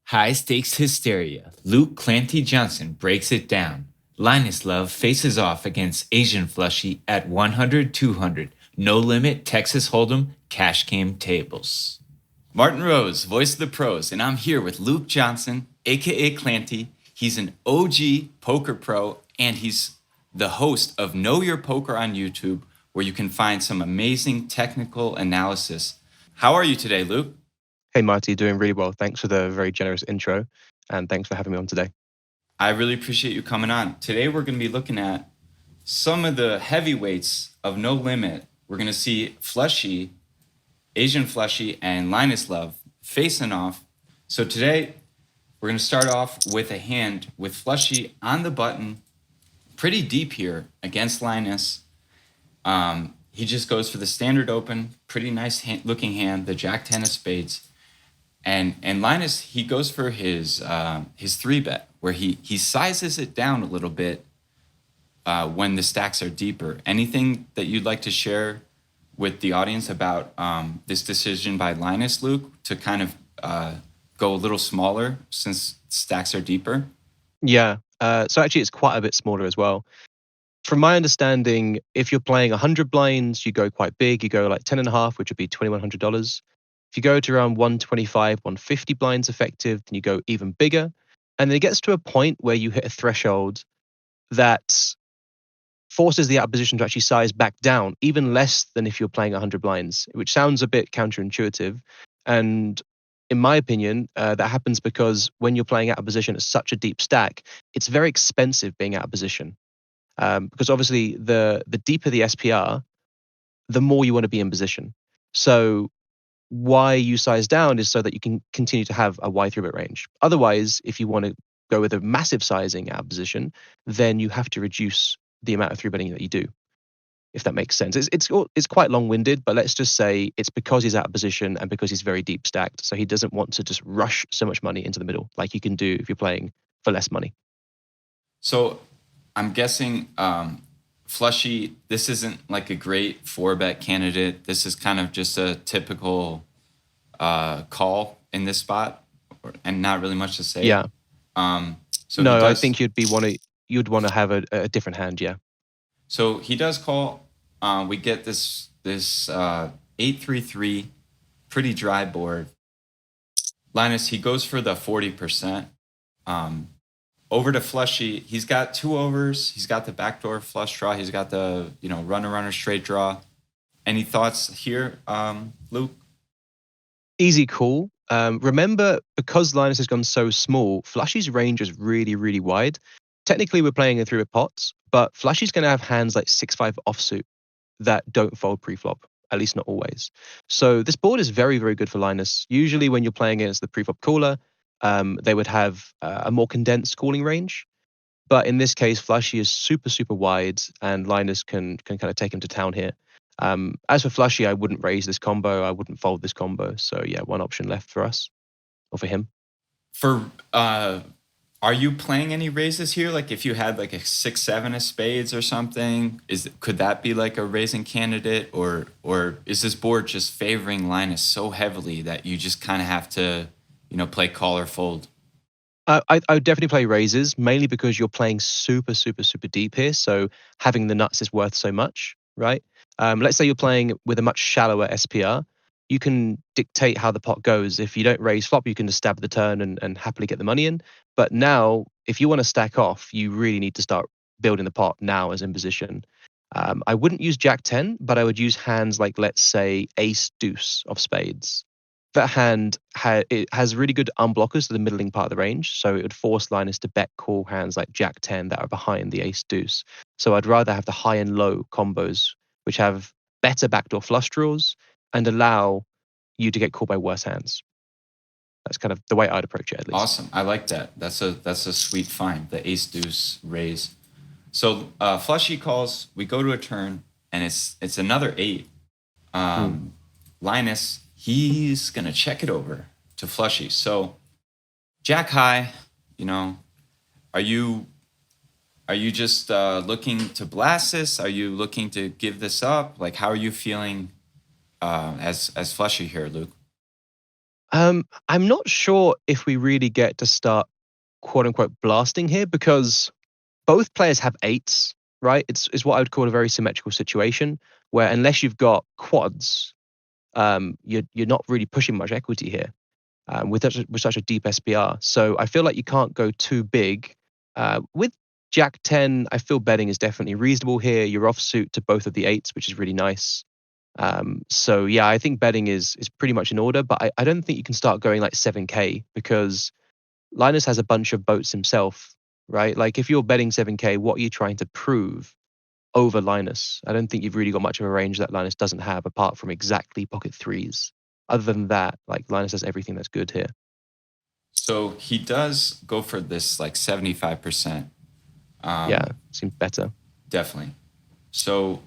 High stakes hysteria. Luke Clanty Johnson breaks it down. Linus Love faces off against asianflushie at 100 200. No limit Texas Hold'em cash game tables. Martin Rose, voice of the pros, and I'm here with Luke Johnson, aka Clanty. He's an OG poker pro, and he's the host of Know Your Poker on YouTube, where you can find some amazing technical analysis. How are you today, Luke? Hey, Marty, doing really well. Thanks for the very generous intro, and thanks for having me on today. I really appreciate you coming on. Today, we're going to be looking at some of the heavyweights of No Limit. We're going to see Flushie, asianflushie, and Linus Love facing off. So today, we're going to start off with a hand with Flushie on the button, pretty deep here against Linus. He just goes for the standard open, pretty nice looking hand, the Jack 10 of spades. And Linus, he goes for his 3-bet, where he sizes it down a little bit when the stacks are deeper. Anything that you'd like to share with the audience about this decision by Linus, Luke, to kind of go a little smaller since stacks are deeper? Yeah, so actually it's quite a bit smaller as well. From my understanding, if you're playing 100 blinds, you go quite big. You go like 10.5, which would be $2,100. If you go to around 125, 150 blinds effective, then you go even bigger. And then it gets to a point where you hit a threshold that forces the opposition to actually size back down, even less than if you're playing 100 blinds, which sounds a bit counterintuitive. And in my opinion, that happens because when you're playing out of position at such a deep stack, it's very expensive being out of position. Because obviously, the deeper the SPR, the more you want to be in position. So why you size down is so that you can continue to have a wide 3-bet range. Otherwise, if you want to go with a massive sizing out of position, then you have to reduce the amount of 3-betting that you do, if that makes sense. It's quite long-winded, but let's just say it's because he's out of position and because he's very deep stacked. So he doesn't want to just rush so much money into the middle like you can do if you're playing for less money. So I'm guessing Flushie, this isn't like a great 4-bet candidate. This is kind of just a typical call in this spot, and not really much to say. Yeah. So no, I think you'd want to have a different hand. Yeah. So he does call. We get this 8-3-3, pretty dry board. Linus, he goes for the 40%. Over to Flushie, he's got 2 overs. He's got the backdoor flush draw. He's got the runner straight draw. Any thoughts here, Luke? Easy call. Remember, because Linus has gone so small, Flushie's range is really, really wide. Technically, we're playing it through with pots, but Flushie's going to have hands like 6-5 offsuit that don't fold pre-flop, at least not always. So this board is very, very good for Linus. Usually when you're playing against the pre-flop caller, they would have a more condensed calling range. But in this case, Flushie is super, super wide, and Linus can kind of take him to town here. As for Flushie, I wouldn't raise this combo. I wouldn't fold this combo. So yeah, one option left for us, or for him. Are you playing any raises here? Like if you had like a 6-7 of spades or something, could that be like a raising candidate, or is this board just favoring Linus so heavily that you just kind of have to play call or fold? I would definitely play raises, mainly because you're playing super, super, super deep here. So having the nuts is worth so much, right? Let's say you're playing with a much shallower SPR. You can dictate how the pot goes. If you don't raise flop, you can just stab the turn and happily get the money in. But now, if you want to stack off, you really need to start building the pot now as in position. I wouldn't use Jack 10, but I would use hands like, let's say, Ace Deuce of spades. That hand it has really good unblockers to the middling part of the range, so it would force Linus to bet call hands like Jack 10 that are behind the Ace Deuce. So I'd rather have the high and low combos, which have better backdoor flush draws and allow you to get called by worse hands. That's kind of the way I'd approach it, at least. Awesome, I like that. That's a sweet find, the Ace Deuce raise. So Flushie calls. We go to a turn, and it's another 8. Linus, he's gonna check it over to Flushie. So Jack high, are you just looking to blast this? Are you looking to give this up? Like, how are you feeling as Flushie here, Luke? I'm not sure if we really get to start quote unquote blasting here because both players have eights, right? It's what I would call a very symmetrical situation where unless you've got quads, you're not really pushing much equity here with such a deep SPR. So I feel like you can't go too big. With Jack 10, I feel betting is definitely reasonable here. You're offsuit to both of the eights, which is really nice. So yeah, I think betting is pretty much in order, but I don't think you can start going like 7K because Linus has a bunch of boats himself, right? Like if you're betting 7K, what are you trying to prove over Linus? I don't think you've really got much of a range that Linus doesn't have apart from exactly pocket threes. Other than that, like Linus has everything that's good here. So he does go for this like 75%. Yeah, seems better. Definitely. So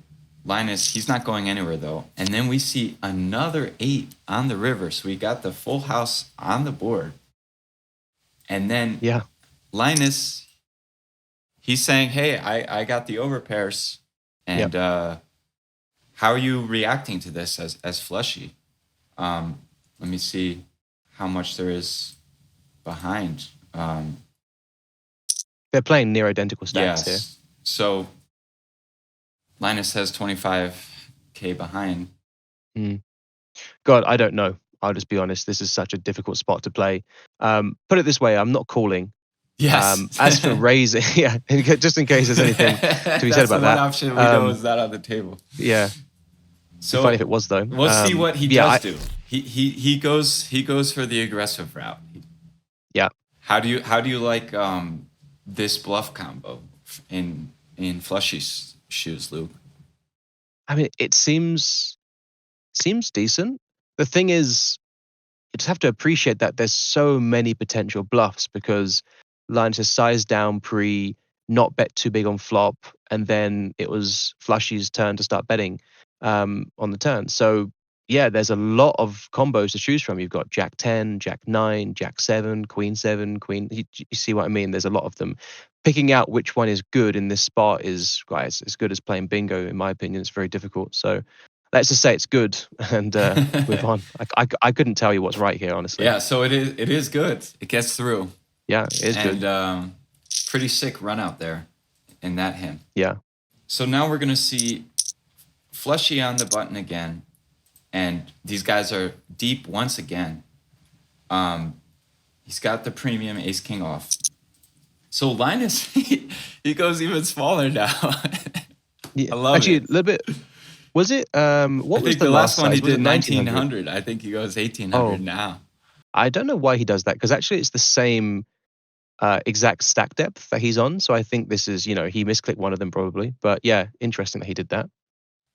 Linus, he's not going anywhere though. And then we see another 8 on the river. So we got the full house on the board. And then Yeah. Linus, he's saying, hey, I got the overpairs. And how are you reacting to this as Flushy? Let me see how much there is behind. They're playing near identical stacks here. So Linus has 25K behind. God, I don't know. I'll just be honest. This is such a difficult spot to play. Put it this way, I'm not calling. Yes. As for raising, yeah, just in case there's anything to be said about that. That's the one option we know is not on the table. Yeah. So funny if it was though. We'll see what he does do. He goes for the aggressive route. Yeah. How do you like this bluff combo in Flushy's shoes, Luke? I mean, it seems decent. The thing is, you just have to appreciate that there's so many potential bluffs because Linus has sized down pre, not bet too big on flop, and then it was Flushy's turn to start betting on the turn. So yeah, there's a lot of combos to choose from. You've got Jack 10, Jack 9, Jack 7, Queen 7, Queen. You see what I mean? There's a lot of them. Picking out which one is good in this spot is, guys, as good as playing bingo, in my opinion. It's very difficult. So let's just say it's good and move on. I couldn't tell you what's right here, honestly. Yeah, so it is good. It gets through. Yeah, it is good. And pretty sick run out there in that hand. Yeah. So now we're going to see Flushy on the button again. And these guys are deep once again. He's got the premium ace king off. So Linus, he goes even smaller now. Yeah. I love Actually, it. a little bit. Was it? What was the last one? size? He did 1900. I think he goes 1800 now. I don't know why he does that because actually it's the same exact stack depth that he's on. So I think this is, he misclicked one of them probably. But yeah, interesting that he did that.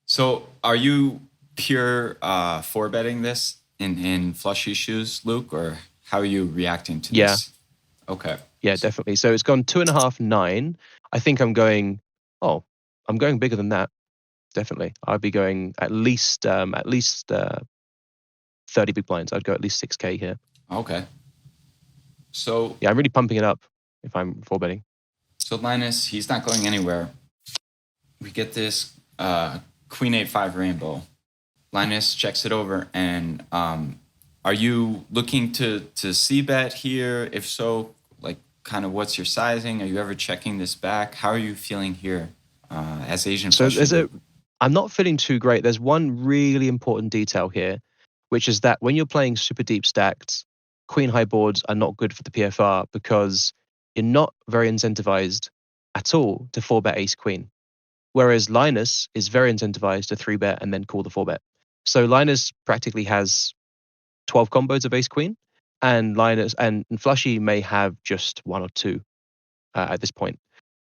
So are you pure four betting this in Flushy shoes, Luke, or how are you reacting to this? Okay. Yeah, definitely. So it's gone 2.5, 9. I think I'm going bigger than that. Definitely. I'd be going at least 30 big blinds. I'd go at least 6K here. Okay. So yeah, I'm really pumping it up if I'm four betting. So Linus, he's not going anywhere. We get this Queen 8-5 rainbow. Linus checks it over, and are you looking to c-bet here? If so, like, kind of what's your sizing? Are you ever checking this back? How are you feeling here as Asian? So I'm not feeling too great. There's one really important detail here, which is that when you're playing super deep stacked, queen high boards are not good for the PFR because you're not very incentivized at all to 4-bet ace queen. Whereas Linus is very incentivized to 3-bet and then call the 4-bet. So Linus practically has 12 combos of ace queen, and Linus and Flushy may have just 1 or 2 at this point.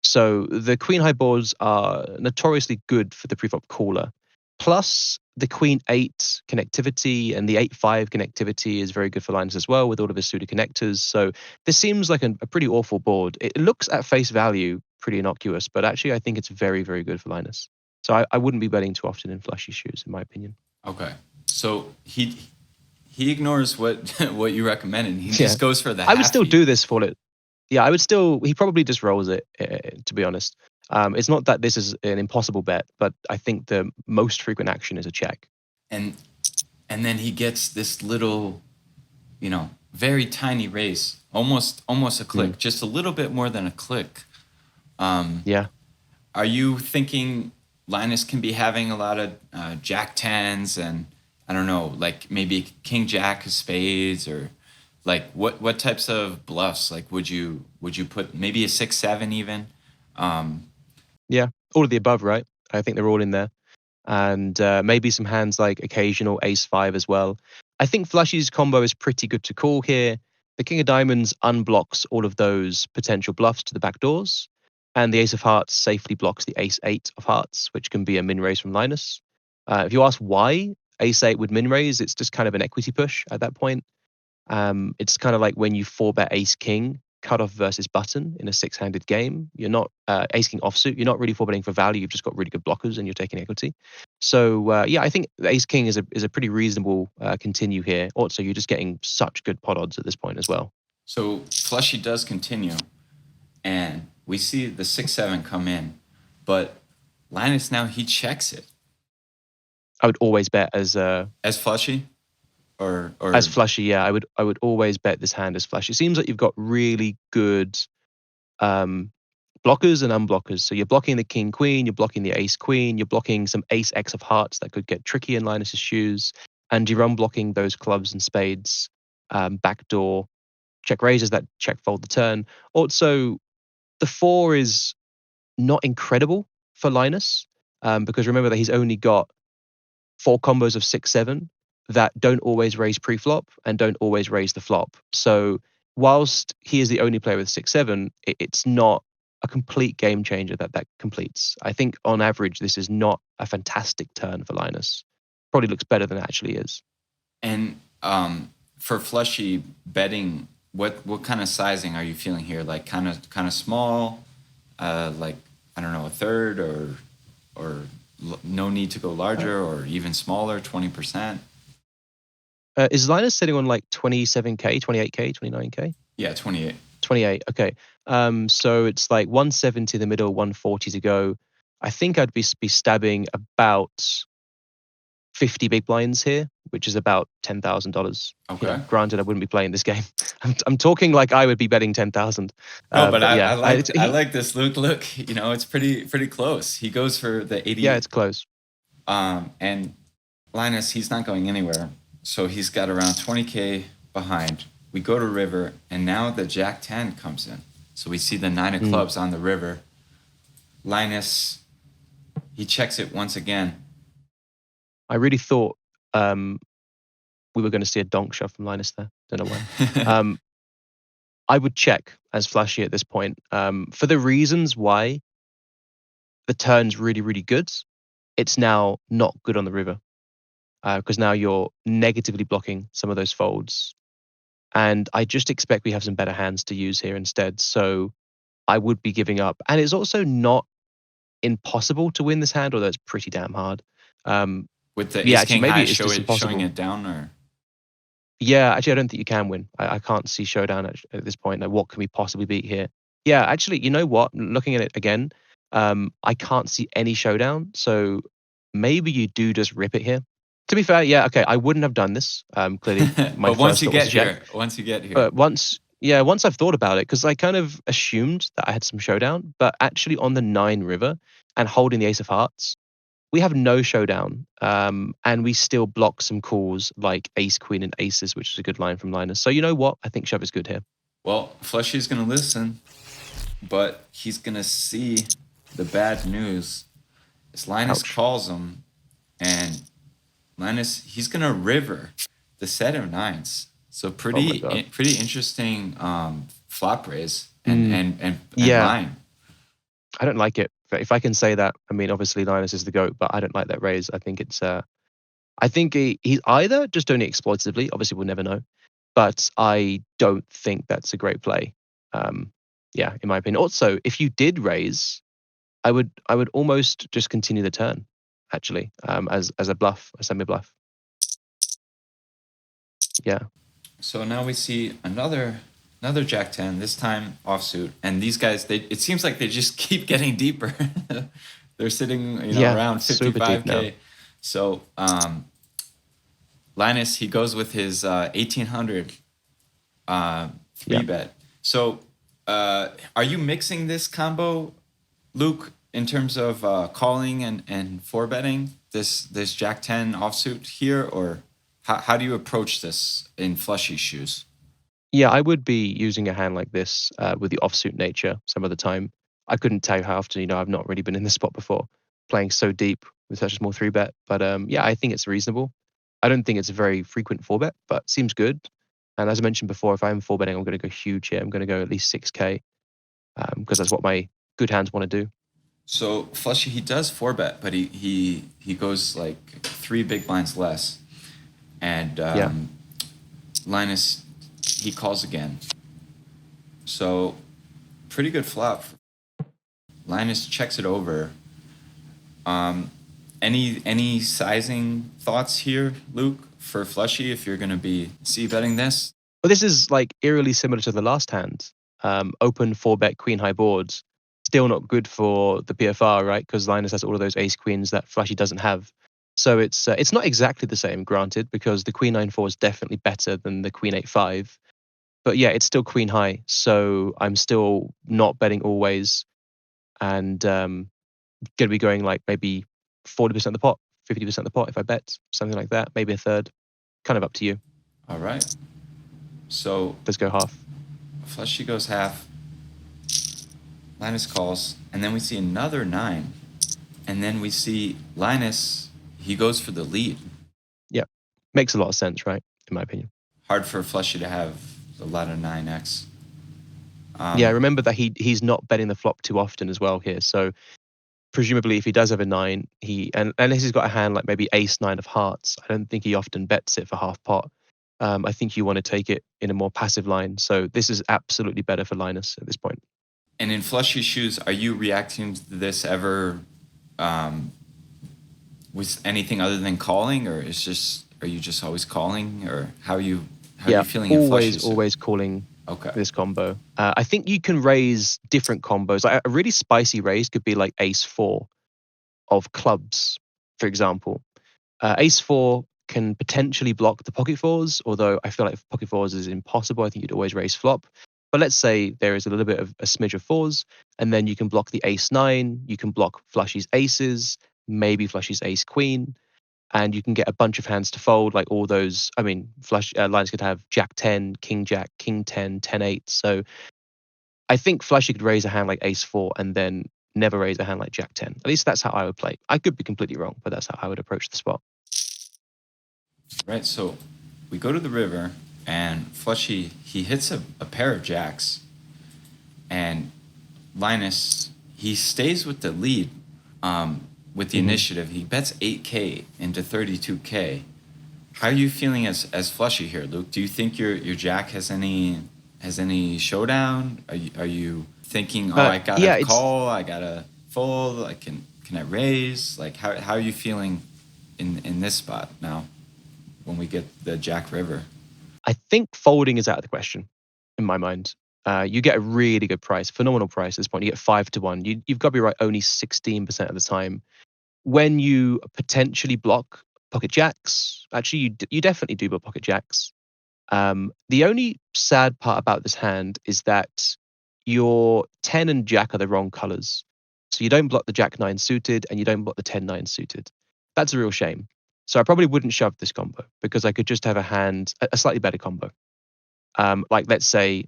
So the queen high boards are notoriously good for the preflop caller. Plus the queen 8 connectivity and the 8-5 connectivity is very good for Linus as well with all of his suited connectors. So this seems like a pretty awful board. It looks at face value pretty innocuous, but actually I think it's very, very good for Linus. So I wouldn't be betting too often in Flushy shoes, in my opinion. Okay. So he ignores what you recommend and he just goes for the I would still do this for it. Yeah, he probably just rolls it, to be honest. It's not that this is an impossible bet, but I think the most frequent action is a check. And then he gets this little very tiny raise, almost a click, just a little bit more than a click. Yeah. Are you thinking Linus can be having a lot of Jack tens and I don't know, like maybe King Jack of spades, or like what types of bluffs like would you put, maybe a 6-7 even? Yeah. All of the above, right? I think they're all in there. And maybe some hands like occasional ace five as well. I think Flushie's combo is pretty good to call here. The king of diamonds unblocks all of those potential bluffs to the back doors, and the ace of hearts safely blocks the ace eight of hearts, which can be a min raise from Linus. If you ask why ace eight would min raise, it's just kind of an equity push at that point. It's kind of like when you four bet ace king cutoff versus button in a six-handed game. You're not ace king offsuit. You're not really four betting for value. You've just got really good blockers and you're taking equity. So yeah, I think the ace king is a pretty reasonable continue here. Also, you're just getting such good pot odds at this point as well. So Flushie does continue, and we see the 6-7 come in, but Linus now he checks it I would always bet as Flushie, or as Flushie. Yeah, I would always bet this hand as Flushie. It seems like you've got really good blockers and unblockers. So you're blocking the king queen, you're blocking the ace queen, you're blocking some ace x of hearts that could get tricky in Linus's shoes, and you're unblocking those clubs and spades, backdoor check raises that check fold the turn. Also, the 4 is not incredible for Linus, because remember that he's only got 4 combos of 6-7 that don't always raise pre-flop and don't always raise the flop. So whilst he is the only player with 6-7, it's not a complete game changer that completes. I think on average, this is not a fantastic turn for Linus. Probably looks better than it actually is. And for Flushie betting, what kind of sizing are you feeling here? Like kind of small, like I don't know, a third, or no need to go larger, or even smaller, 20%. Is Linus sitting on like 27K, 28K, 29K? Yeah, 28. 28. Okay. So it's like 170 in the middle, 140 to go. I think I'd be stabbing about 50 big blinds here, which is about $10,000. Okay. Granted, I wouldn't be playing this game. I'm talking like I would be betting 10,000. No, but yeah, I like this. Look, it's pretty close. He goes for the 80. Yeah, it's close. And Linus, he's not going anywhere. So he's got around 20K behind. We go to river, and now the Jack 10 comes in. So we see the 9 of clubs on the river. Linus, he checks it once again. I really thought we were going to see a donk shove from Linus there. Don't know why. I would check as Flushie at this point, for the reasons why the turn's really, really good. It's now not good on the river, because now you're negatively blocking some of those folds. And I just expect we have some better hands to use here instead. So I would be giving up. And it's also not impossible to win this hand, although it's pretty damn hard. With the yeah, ace king maybe high it's just impossible. showing it down, or? Yeah, actually, I don't think you can win. I can't see showdown at this point. Like, what can we possibly beat here? Yeah, actually, you know what? Looking at it again, I can't see any showdown. So maybe you do just rip it here. To be fair, yeah, okay, I wouldn't have done this. Clearly, But once you get here, But once I've thought about it, because I kind of assumed that I had some showdown, but actually on the 9 river and holding the ace of hearts, we have no showdown, and we still block some calls like ace, queen, and aces, which is a good line from Linus. So you know what? I think shove is good here. Well, Flushie's going to listen, but he's going to see the bad news. As Linus calls him, and Linus, he's going to river the set of 9s. So pretty interesting flop raise and line. I don't like it. If I can say that, I mean, obviously Linus is the GOAT, but I don't like that raise. I think it's, I think he's either just doing it exploitatively. Obviously, we'll never know, but I don't think that's a great play. Yeah, in my opinion. Also, if you did raise, I would almost just continue the turn, actually, as a bluff, a semi bluff. Yeah. So now we see another Jack 10, this time offsuit, and these guys, it seems like they just keep getting deeper. They're sitting, around 55K. So Linus, he goes with his 1800 three Yeah. bet. So are you mixing this combo, Luke, in terms of calling and four betting this Jack 10 offsuit here, or how do you approach this in flushy shoes? Yeah, I would be using a hand like this with the offsuit nature some of the time. I couldn't tell you how often, I've not really been in this spot before, playing so deep with such a small three bet. But yeah, I think it's reasonable. I don't think it's a very frequent four bet, but seems good. And as I mentioned before, if I'm four betting, I'm going to go huge here. I'm going to go at least 6K because that's what my good hands want to do. So flushy, he does four bet, but he goes like three big blinds less, and Yeah. Linus, he calls again. So pretty good flop. Linus checks it over. Any sizing thoughts here, Luke, for flushy if you're gonna be c betting this? Well, this is like eerily similar to the last hand. Open four bet queen high boards. Still not good for the PFR, right? Because Linus has all of those ace queens that Flushy doesn't have. So it's not exactly the same, granted, because the queen 9-4 is definitely better than the queen 8-5. But yeah, it's still queen high. So I'm still not betting always, and gonna be going like maybe 40% of the pot, 50% of the pot if I bet, something like that. Maybe a third. Kind of up to you. All right. So Let's go half. flushy goes half. Linus calls, and then we see another 9, and then we see Linus. He goes for the lead. Yeah, makes a lot of sense, right? In my opinion. Hard for flushy to have a lot of 9x. Yeah, remember that he's not betting the flop too often as well here. So presumably, if he does have a 9, unless he's got a hand like maybe ace 9 of hearts, I don't think he often bets it for half pot. I think you want to take it in a more passive line. So this is absolutely better for Linus at this point. And in flushy shoes, are you reacting to this ever with anything other than calling, or are you just always calling, or how are you feeling in flushy? Always calling Okay. this combo. I think you can raise different combos. Like a really spicy raise could be like ace 4 of clubs, for example. Ace 4 can potentially block the pocket fours, although I feel like pocket fours is impossible. I think you'd always raise flop. But let's say there is a little bit of a smidge of fours, and then you can block the ace 9, you can block flushy's aces, maybe flushy's ace queen, and you can get a bunch of hands to fold, like all those. I mean, lines could have jack 10, king jack, king 10, 10 8. So I think flushy could raise a hand like ace 4 and then never raise a hand like jack 10. At least that's how I would play. I could be completely wrong, but that's how I would approach the spot. Right. So we go to the river, and flushy, he hits a pair of jacks, and Linus, he stays with the lead with the initiative. He bets 8K into 32K. How are you feeling as flushy here, Luke? Do you think your jack has any showdown? Are you thinking, I gotta call, I gotta fold, can I raise? Like how are you feeling in this spot now when we get the jack river? I think folding is out of the question in my mind. You get a really good price, phenomenal price at this point. You get 5 to 1. You've got to be right only 16% of the time. When you potentially block pocket jacks, actually you definitely do block pocket jacks. The only sad part about this hand is that your 10 and jack are the wrong colors. So you don't block the jack 9 suited and you don't block the 10-9 suited. That's a real shame. So I probably wouldn't shove this combo because I could just have a slightly better combo. Like let's say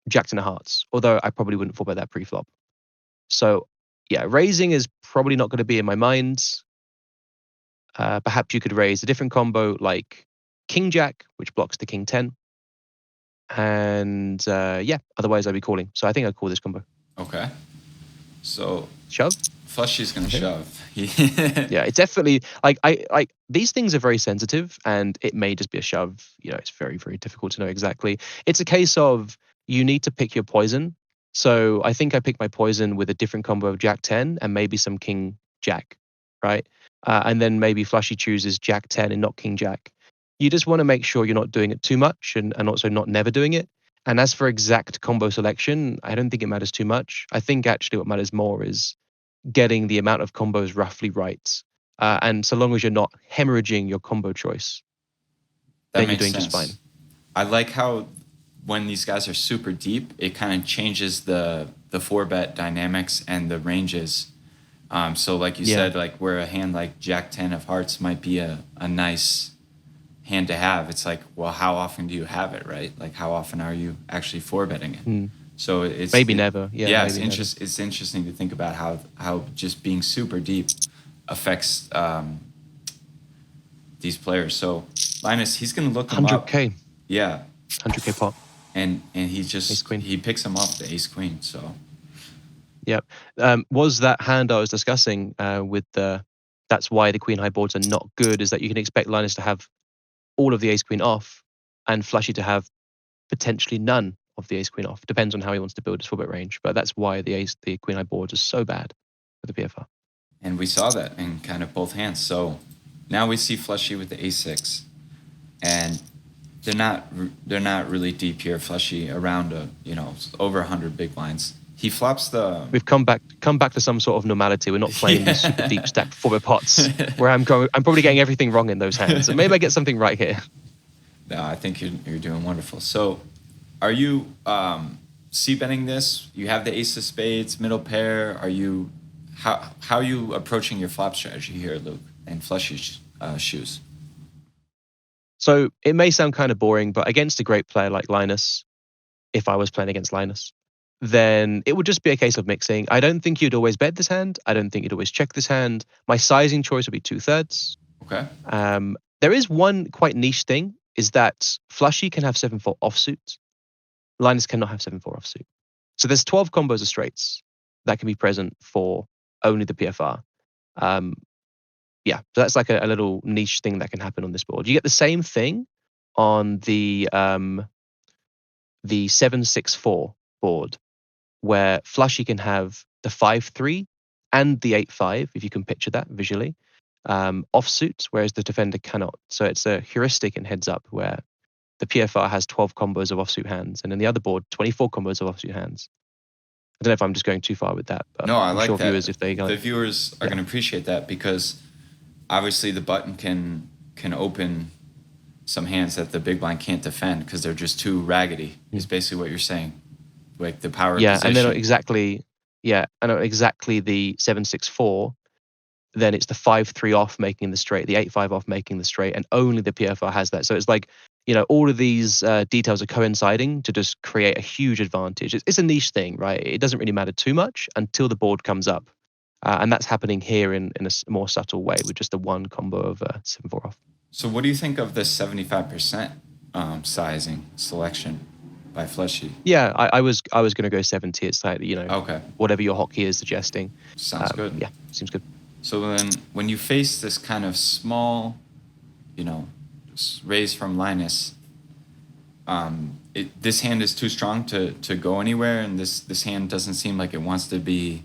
jack 10 of hearts, although I probably wouldn't fall by that pre-flop. So yeah, raising is probably not going to be in my mind. Perhaps you could raise a different combo like king jack, which blocks the king 10. And yeah, otherwise I'd be calling. So I think I'd call this combo. Okay. So Shove? flushy's gonna shove. Yeah, it's definitely like these things are very sensitive and it may just be a shove. It's very, very difficult to know exactly. It's a case of you need to pick your poison. So I think I picked my poison with a different combo of jack 10 and maybe some king jack, right? And then maybe flushy chooses jack 10 and not king jack. You just want to make sure you're not doing it too much and also not never doing it. And as for exact combo selection, I don't think it matters too much. I think actually what matters more is getting the amount of combos roughly right. And so long as you're not hemorrhaging your combo choice, then you're doing just fine. I like how when these guys are super deep, it kind of changes the 4-bet dynamics and the ranges. So like you said, like where a hand like Jack 10 of hearts might be a nice hand to have, it's like, well, how often do you have it, right? Like how often are you actually 4-betting it? So it's maybe never. Yeah, it's interesting to think about how just being super deep affects these players. So Linus, he's going to look them up. 100K. Yeah. 100K pot. And he just Ace queen. he picks him up the ace queen. So Yep. Was that hand I was discussing with the that's why the queen high boards are not good, is that you can expect Linus to have all of the ace queen off and Flushy to have potentially none of the ace queen off. Depends on how he wants to build his 4-bet range, but that's why the queen high boards are so bad for the PFR. And we saw that in kind of both hands. So now we see Flushy with the ace6, and they're not really deep here. Flushy around over 100 big blinds. He flops the. We've come back to some sort of normality. We're not playing these super deep stacked 4-bet pots where I'm probably getting everything wrong in those hands. So maybe I get something right here. No, I think you're doing wonderful. So, are you c-betting this? You have the ace of spades, middle pair. Are you how are you approaching your flop strategy here, Luke, and Flushy's shoes? So it may sound kind of boring, but against a great player like Linus, if I was playing against Linus, then it would just be a case of mixing. I don't think you'd always bet this hand. I don't think you'd always check this hand. My sizing choice would be 2/3. Okay. There is one quite niche thing, is that Flushy can have 7/4 offsuit. Linus cannot have 7/4 offsuit. So there's 12 combos of straights that can be present for only the PFR. So that's like a little niche thing that can happen on this board. You get the same thing on the 7/6/4 board, where Flushy can have the 5/3 and the 8/5, if you can picture that visually, offsuit, whereas the defender cannot. So it's a heuristic in heads up where the PFR has 12 combos of offsuit hands, and then the other board, 24 combos of offsuit hands. I don't know if I'm just going too far with that, but no, I I'm like sure that. Viewers, if they the viewers are going to appreciate that, because obviously the button can open some hands that the big blind can't defend because they're just too raggedy. Is basically what you're saying, like the power. Position. And then exactly the 7/6/4. Then it's the 5/3 off making the straight, the 8/5 off making the straight, and only the PFR has that. So it's like, all of these details are coinciding to just create a huge advantage. It's a niche thing, right? It doesn't really matter too much until the board comes up. And that's happening here in a more subtle way with just the one combo of 7/4 off. So what do you think of the 75% sizing selection by Flushy? Yeah, I was going to go 70. It's like, okay, whatever your hotkey is suggesting. Sounds good. Yeah, seems good. So then when you face this kind of small, raise from Linus, this hand is too strong to go anywhere, and this hand doesn't seem like it wants to be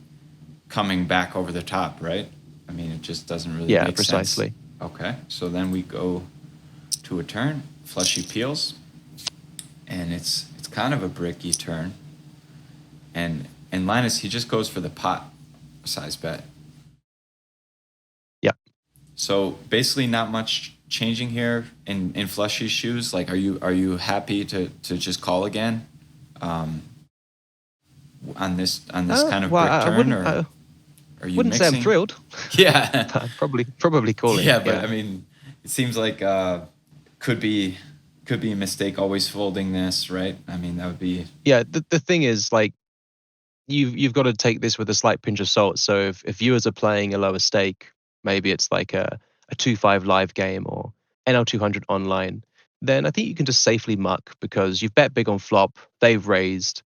coming back over the top, right? I mean, it just doesn't really make precisely. sense. Okay, so then we go to a turn. Flushy peels, and it's kind of a bricky turn. And Linus, he just goes for the pot size bet. Yeah. So basically, not much changing here in Flushy's shoes. Like, are you happy to just call again, on this kind of brick turn, or are you wouldn't mixing? say I'm thrilled. Yeah. probably calling. Yeah, but I mean, it seems like could be a mistake always folding this, right? I mean, that would be. Yeah, the thing is, like, you've got to take this with a slight pinch of salt. So if viewers are playing a lower stake, maybe it's like a 2-5 live game or NL200 online, then I think you can just safely muck, because you've bet big on flop, they've raised,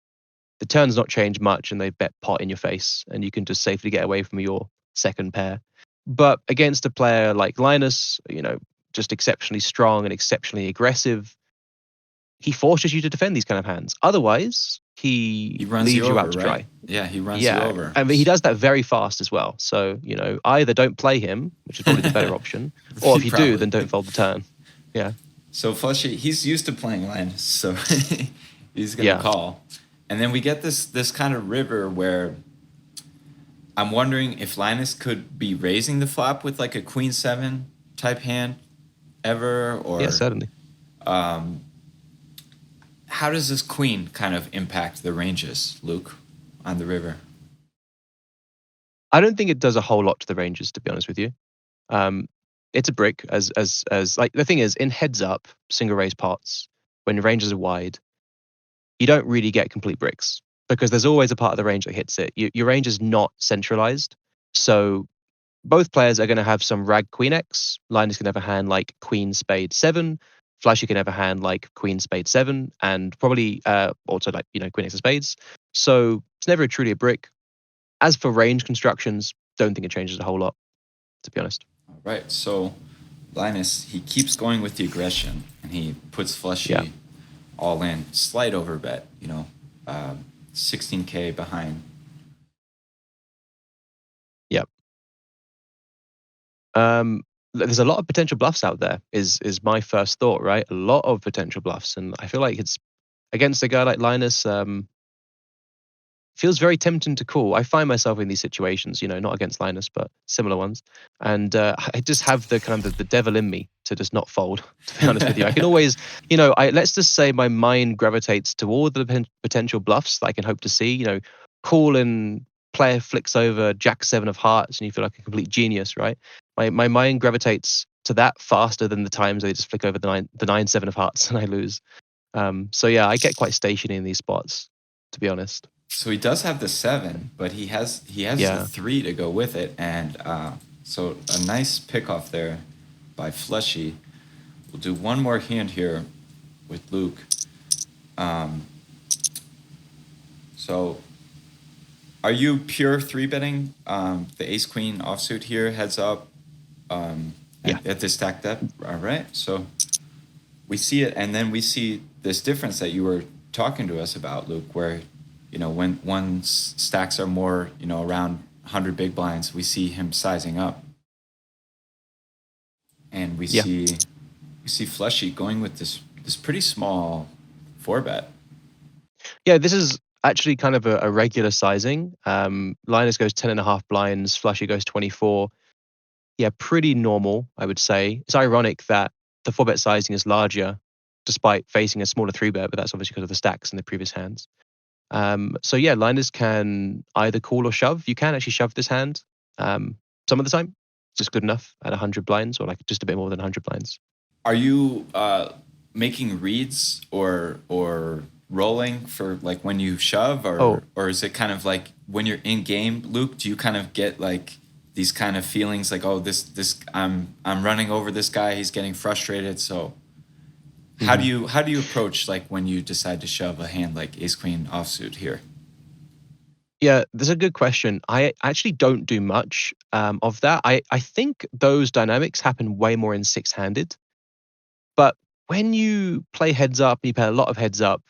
the turn's not changed much, and they've bet pot in your face, and you can just safely get away from your second pair. But against a player like Linus, just exceptionally strong and exceptionally aggressive, he forces you to defend these kind of hands. Otherwise, he runs leaves you out to right? dry. Yeah, he runs you over. I mean, he does that very fast as well. So, either don't play him, which is probably the better option, or if you do, then don't fold the turn. Yeah. So Flushy, he's used to playing Linus, so he's going to call. And then we get this kind of river where I'm wondering if Linus could be raising the flop with like a Queen 7 type hand ever, or yeah, certainly. how does this queen kind of impact the ranges, Luke, on the river? I don't think it does a whole lot to the ranges, to be honest with you. It's a brick as like the thing is in heads up single raise pots when the ranges are wide, you don't really get complete bricks because there's always a part of the range that hits it. Your range is not centralized, so both players are going to have some rag queen X. Linus can have a hand like queen spade 7. Flashy can have a hand like queen spade 7, and probably also like queen X of spades. So it's never truly a brick. As for range constructions, don't think it changes a whole lot, to be honest. All right, so Linus, he keeps going with the aggression, and he puts Fleshy all in. Slight overbet, 16K behind. Yep. There's a lot of potential bluffs out there. Is my first thought, right? A lot of potential bluffs, and I feel like it's against a guy like Linus. Feels very tempting to call. I find myself in these situations, not against Linus, but similar ones, and I just have the kind of the devil in me to just not fold. To be honest with you, I can always, let's just say my mind gravitates toward the potential bluffs that I can hope to see. Call and player flicks over Jack 7 of hearts, and you feel like a complete genius, right? My mind gravitates to that faster than the times they just flick over the 9 7 of hearts and I lose. So yeah, I get quite stationary in these spots, to be honest. So he does have the 7, but he has the 3 to go with it, and so a nice pick off there by Fleshy. We'll do one more hand here with Luke. So are you pure 3-betting the ace queen offsuit here, heads up, at the stack depth? All right, so we see it, and then we see this difference that you were talking to us about, Luke, where when stacks are more, around 100 big blinds, we see him sizing up, and we see Fleshy going with this pretty small 4-bet. Yeah, this is actually kind of a regular sizing. Linus goes 10.5 blinds, Fleshy goes 24. Yeah, pretty normal, I would say. It's ironic that the 4-bet sizing is larger, despite facing a smaller 3-bet, but that's obviously because of the stacks in the previous hands. So yeah, Linus can either call or shove. You can actually shove this hand some of the time. It's just good enough at 100 blinds or like just a bit more than 100 blinds. Are you making reads or rolling for like when you shove, or is it kind of like when you're in game, Luke? Do you kind of get like these kind of feelings like, oh, this I'm running over this guy, he's getting frustrated, so how do you approach like when you decide to shove a hand like ace queen offsuit here? Yeah, that's a good question. I actually don't do much of that. I think those dynamics happen way more in 6-handed. But when you play heads up, you play a lot of heads up,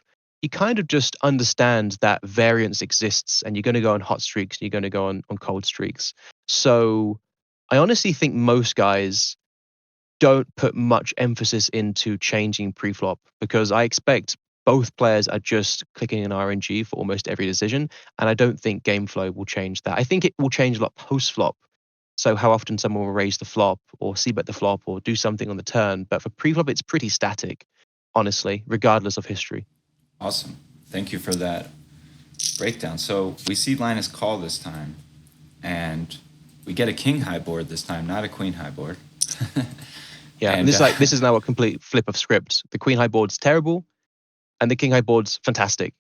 you kind of just understand that variance exists, and you're going to go on hot streaks and you're going to go on cold streaks. So I honestly think most guys don't put much emphasis into changing pre-flop because I expect both players are just clicking an RNG for almost every decision, and I don't think game flow will change that. I think it will change a lot post-flop. So how often someone will raise the flop or c-bet the flop or do something on the turn. But for pre-flop, it's pretty static, honestly, regardless of history. Awesome. Thank you for that breakdown. So we see Linus call this time, and we get a king high board this time, not a queen high board. Yeah, and this is now a complete flip of script. The queen high board's terrible, and the king high board's fantastic.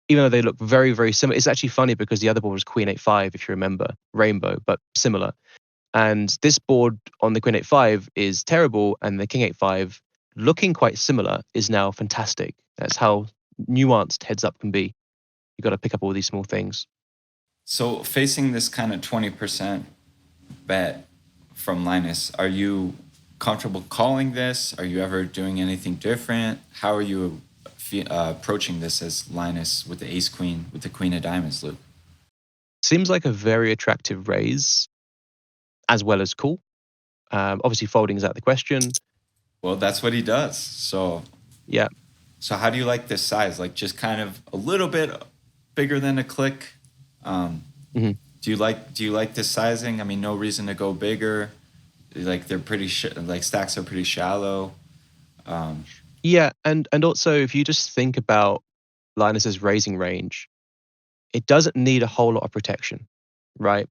Even though they look very, very similar. It's actually funny because the other board was queen 8-5, if you remember, rainbow, but similar. And this board on the queen 8-5 is terrible, and the king 8-5, looking quite similar, is now fantastic. That's how nuanced heads up can be. You got to pick up all these small things. So facing this kind of 20% bet from Linus, are you comfortable calling this? Are you ever doing anything different? How are you approaching this as Linus with the ace queen, with the queen of diamonds, Luke? Seems like a very attractive raise, as well as cool. Obviously, folding is out of the question. Well, that's what he does. So yeah. So how do you like this size? Like just kind of a little bit bigger than a click. Do you like this sizing? I mean, no reason to go bigger. Like they're pretty like stacks are pretty shallow. Yeah, and also if you just think about Linus's raising range, it doesn't need a whole lot of protection, right?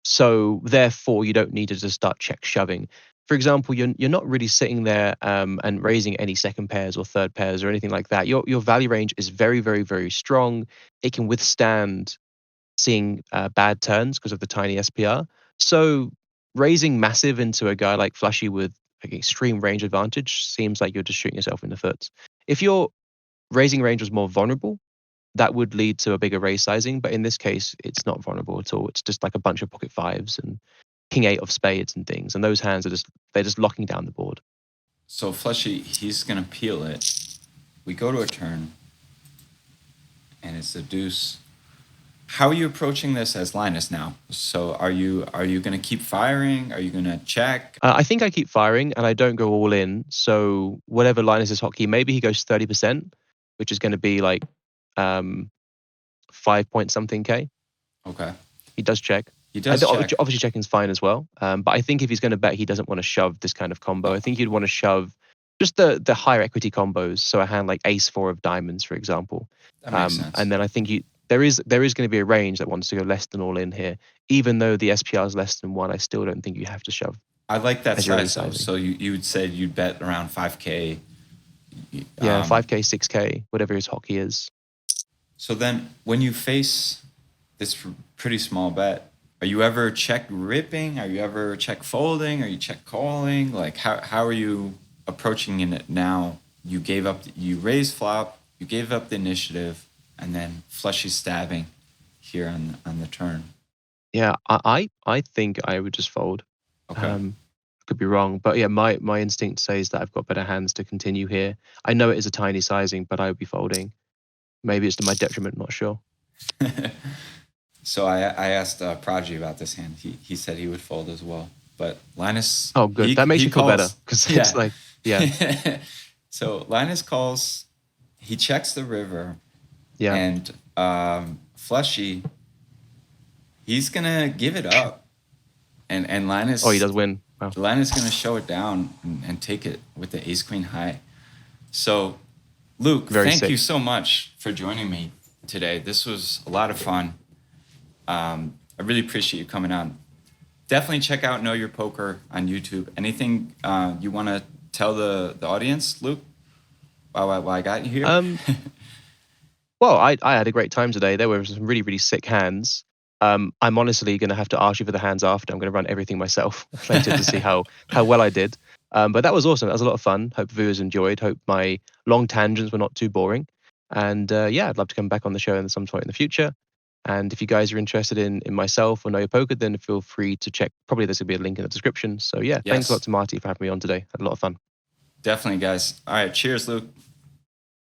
So therefore, you don't need to just start check shoving. For example, you're not really sitting there and raising any second pairs or third pairs or anything like that. Your value range is very, very, very strong. It can withstand seeing bad turns because of the tiny SPR. So raising massive into a guy like Flushy with like extreme range advantage seems like you're just shooting yourself in the foot. If your raising range was more vulnerable, that would lead to a bigger raise sizing. But in this case, it's not vulnerable at all. It's just like a bunch of pocket fives and king eight of spades and things. And those hands are they're just locking down the board. So Fleshy, he's gonna peel it. We go to a turn, and it's a deuce. How are you approaching this as Linus now? So are you gonna keep firing? Are you gonna check? I think I keep firing and I don't go all in. So whatever Linus's hotkey, maybe he goes 30%, which is going to be like 5 point something K. Okay. He does check. He does check. Obviously, checking's fine as well. But I think if he's going to bet, he doesn't want to shove this kind of combo. I think he'd want to shove just the higher equity combos. So a hand like Ace Four of Diamonds, for example. That makes sense. And then I think there is going to be a range that wants to go less than all in here. Even though the SPR is less than 1, I still don't think you have to shove. I like that as your size though. resizing. So you would say you'd bet around 5K. Yeah, 5K, 6K, whatever his hotkey is. So then when you face this pretty small bet, are you ever check ripping? Are you ever check folding? Are you check calling? Like how are you approaching it now? You raised flop, you gave up the initiative, and then Fleshy stabbing here on the turn. Yeah, I think I would just fold. Okay. Could be wrong, but yeah, my instinct says that I've got better hands to continue here. I know it is a tiny sizing, but I would be folding. Maybe it's to my detriment, not sure. So I asked Prodigy about this hand. He said he would fold as well. But Linus... Oh, good. That makes me feel better. Because it's like, yeah. So Linus calls, he checks the river. Yeah. And Fleshy, he's going to give it up. And Linus... Oh, he does win. Wow. Linus is going to show it down and take it with the ace-queen high. So, Luke, thank you so much for joining me today. This was a lot of fun. I really appreciate you coming on. Definitely check out Know Your Poker on YouTube. Anything you want to tell the audience, Luke, while I got you here? Well, I had a great time today. There were some really, really sick hands. I'm honestly going to have to ask you for the hands after. I'm going to run everything myself later to see how well I did. But that was awesome. That was a lot of fun. Hope viewers enjoyed. Hope my long tangents were not too boring. And yeah, I'd love to come back on the show at some point in the future. And if you guys are interested in myself or Know Your Poker, then feel free to check. Probably there's going to be a link in the description. So yeah, Thanks a lot to Marty for having me on today. Had a lot of fun. Definitely, guys. All right. Cheers, Luke.